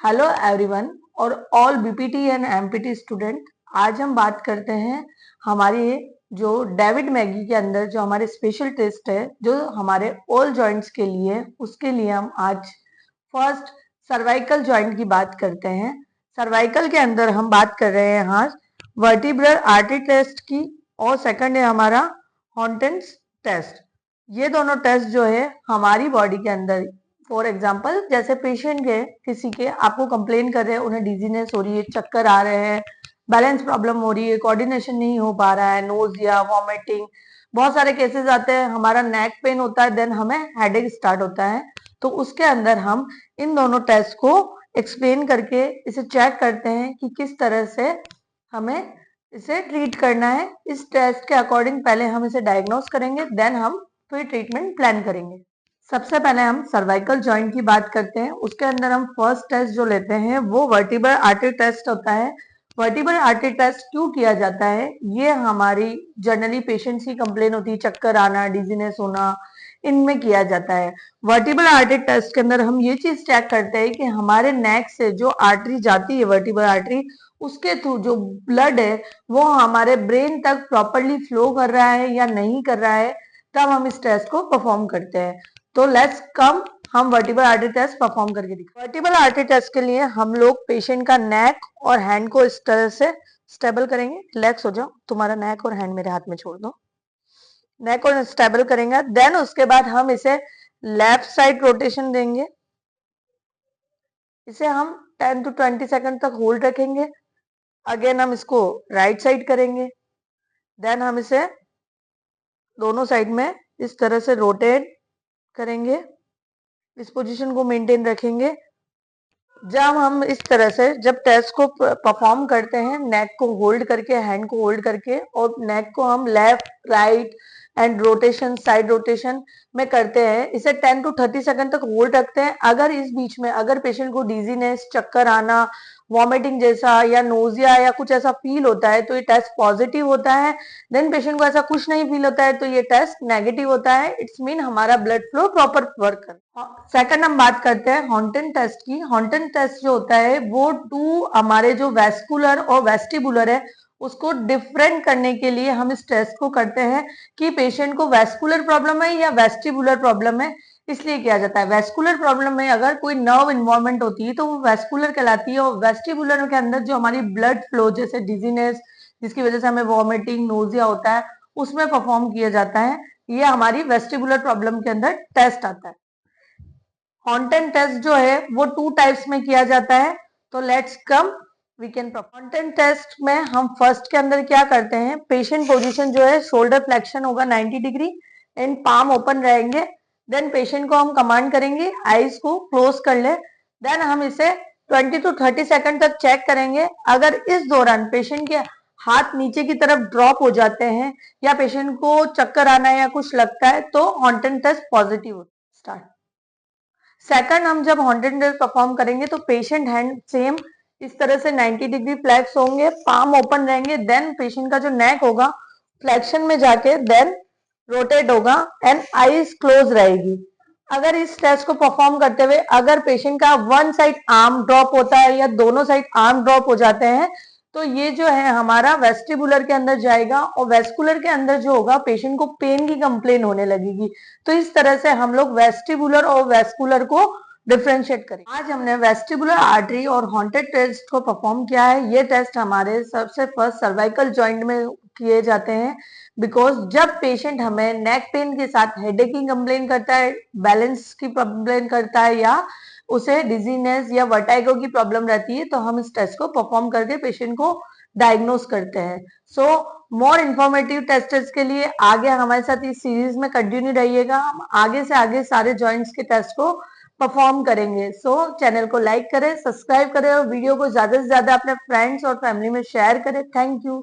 Hello everyone और all BPT and empty student. आज हम बात करते हैं हमारी जो डेविड मैगी के अंदर जो हमारे स्पेशल टेस्ट है जो हमारे ऑल जॉइंट्स के लिए, उसके लिए हम आज फर्स्ट सर्वाइकल जॉइंट की बात करते हैं। सर्वाइकल के अंदर हम बात कर रहे हैं आज वर्टिब्रल आर्टरी टेस्ट की और सेकंड है हमारा हॉन्टेंस टेस्ट। ये दोनों टेस्ट जो है हमारी बॉडी के अंदर, फॉर एग्जाम्पल जैसे पेशेंट है किसी के, आपको कंप्लेन कर रहे हैं, उन्हें डिजीनेस हो रही है, चक्कर आ रहे हैं, बैलेंस प्रॉब्लम हो रही है, कोऑर्डिनेशन नहीं हो पा रहा है, नोजिया, वॉमिटिंग, बहुत सारे केसेस आते हैं, हमारा नेक पेन होता है, देन हमें हेडेक स्टार्ट होता है। तो उसके अंदर हम इन दोनों टेस्ट को एक्सप्लेन करके इसे चेक करते हैं कि किस तरह से हमें इसे ट्रीट करना है। इस टेस्ट के अकॉर्डिंग पहले हम इसे डायग्नोस करेंगे, देन हम फिर ट्रीटमेंट प्लान करेंगे। सबसे पहले हम सर्वाइकल जॉइंट की बात करते हैं। उसके अंदर हम फर्स्ट टेस्ट जो लेते हैं वो वर्टिब्रल आर्टरी टेस्ट होता है। वर्टिब्रल आर्टरी टेस्ट क्यों किया जाता है? ये हमारी जनरली पेशेंट्स की कंप्लेन होती है, चक्कर आना, डिजीनेस होना, इनमें किया जाता है। वर्टिब्रल आर्टरी टेस्ट के अंदर हम ये चीज चेक करते हैं कि हमारे नेक से जो आर्टरी जाती है, वर्टिब्रल आर्टरी, उसके थ्रू जो ब्लड है वो हमारे ब्रेन तक प्रॉपरली फ्लो कर रहा है या नहीं कर रहा है, तब हम इस टेस्ट को परफॉर्म करते हैं। तो लेट्स कम हम वर्टिब्रल आर्टरी टेस्ट परफॉर्म करके दिखाएं। वर्टिब्रल आर्टरी टेस्ट के लिए हम लोग पेशेंट का नेक और हैंड को इस तरह से स्टेबल करेंगे। रिलैक्स हो जाओ, तुम्हारा नेक और हैंड मेरे हाथ में छोड़ दो। नेक और स्टेबल करेंगे, देन उसके बाद हम इसे लेफ्ट साइड रोटेशन देंगे। इसे हम 10 to 20 सेकंड तक होल्ड रखेंगे। अगेन हम इसको राइट साइड करेंगे, देन हम इसे दोनों साइड में इस तरह से रोटेट करेंगे। इस पोजीशन को मेंटेन रखेंगे। जब हम इस तरह से जब टेस्ट को परफॉर्म करते हैं, नेक को होल्ड करके, हैंड को होल्ड करके, और नेक को हम left right and rotation, side rotation में करते हैं, इसे 10 to 30 सेकंड तक होल्ड रखते हैं। अगर इस बीच में अगर पेशेंट को डिजीनेस, चक्कर आना, वॉमिटिंग जैसा या नोजिया या कुछ ऐसा फील होता है तो ये टेस्ट पॉजिटिव होता है। देन पेशेंट को ऐसा कुछ नहीं फील होता है तो ये टेस्ट नेगेटिव होता है। इट्स मीन हमारा ब्लड फ्लो प्रॉपर वर्क कर। सेकंड हम बात करते हैं हॉन्टेन टेस्ट की। हॉन्टेन टेस्ट जो होता है वो टू हमारे जो वेस्कुलर और वेस्टिबुलर है उसको डिफरेंट करने के लिए हम इस टेस्ट को करते हैं कि पेशेंट को वेस्कुलर प्रॉब्लम है या वेस्टिबुलर प्रॉब्लम है। इसलिए किया जाता है। वेस्कुलर प्रॉब्लम में अगर कोई नर्व इन्वॉल्वमेंट होती है तो वो वेस्कुलर कहलाती है, और वेस्टिबुलर के अंदर जो हमारी ब्लड फ्लो जैसे डिजीनेस, जिसकी वजह से हमें वॉमिटिंग, नोजिया होता है, उसमें परफॉर्म किया जाता है। ये हमारी वेस्टिबुलर प्रॉब्लम के अंदर टेस्ट आता है। हॉन्टेन टेस्ट जो है वो 2 टाइप्स में किया जाता है। तो let's come we can perform हॉन्टेन टेस्ट में हम फर्स्ट के अंदर क्या करते हैं, पेशेंट पोजीशन जो है शोल्डर फ्लेक्शन होगा 90 डिग्री एंड पाम ओपन रहेंगे। देन पेशेंट को हम कमांड करेंगे आईज को क्लोज कर ले। देन हम इसे 20 to 30 सेकंड तक चेक करेंगे। अगर इस दौरान पेशेंट के हाथ नीचे की तरफ ड्रॉप हो जाते हैं या पेशेंट को चक्कर आना या कुछ लगता है तो हॉन्टेन टेस्ट पॉजिटिव होता है। स्टार्ट। सेकंड, हम जब हॉन्टेन टेस्ट परफॉर्म करेंगे तो पेशेंट हैंड सेम इस तरह से 90 डिग्री फ्लेक्स होंगे, पाम ओपन रहेंगे। देन पेशेंट का जो नेक होगा फ्लेक्शन में जाके देन रोटेट होगा एंड आईज क्लोज रहेगी। अगर इस टेस्ट को परफॉर्म करते हुए अगर पेशेंट का वन साइड आर्म ड्रॉप होता है या दोनों साइड आर्म ड्रॉप हो जाते हैं तो ये जो है हमारा वेस्टिबुलर के अंदर जाएगा, और वेस्कुलर के अंदर जो होगा पेशेंट को पेन की कंप्लेन होने लगेगी। तो इस तरह से हम लोग वेस्टिबुलर और वेस्कुलर को डिफ्रेंशिएट करें। आज हमने वेस्टिबुलर आर्टरी और हॉन्टेड टेस्ट को परफॉर्म किया है। ये टेस्ट हमारे सबसे फर्स्ट सर्वाइकल जॉइंट में किए जाते हैं, बिकॉज जब पेशेंट हमें नेक पेन के साथ हेडेक की कंप्लेन करता है, बैलेंस की कंप्लेन करता है, या उसे डिजीनेस या वर्टाइगो की प्रॉब्लम रहती है, तो हम इस टेस्ट को परफॉर्म करके पेशेंट को डायग्नोस करते हैं। सो मोर इन्फॉर्मेटिव टेस्ट्स के लिए आगे हमारे साथ इस सीरीज में कंटिन्यू रहिएगा। हम आगे से आगे सारे जॉइंट्स के टेस्ट को परफॉर्म करेंगे। सो चैनल को लाइक करें, सब्सक्राइब करें और वीडियो को ज्यादा से ज्यादा अपने फ्रेंड्स और फैमिली में शेयर करें। Thank you.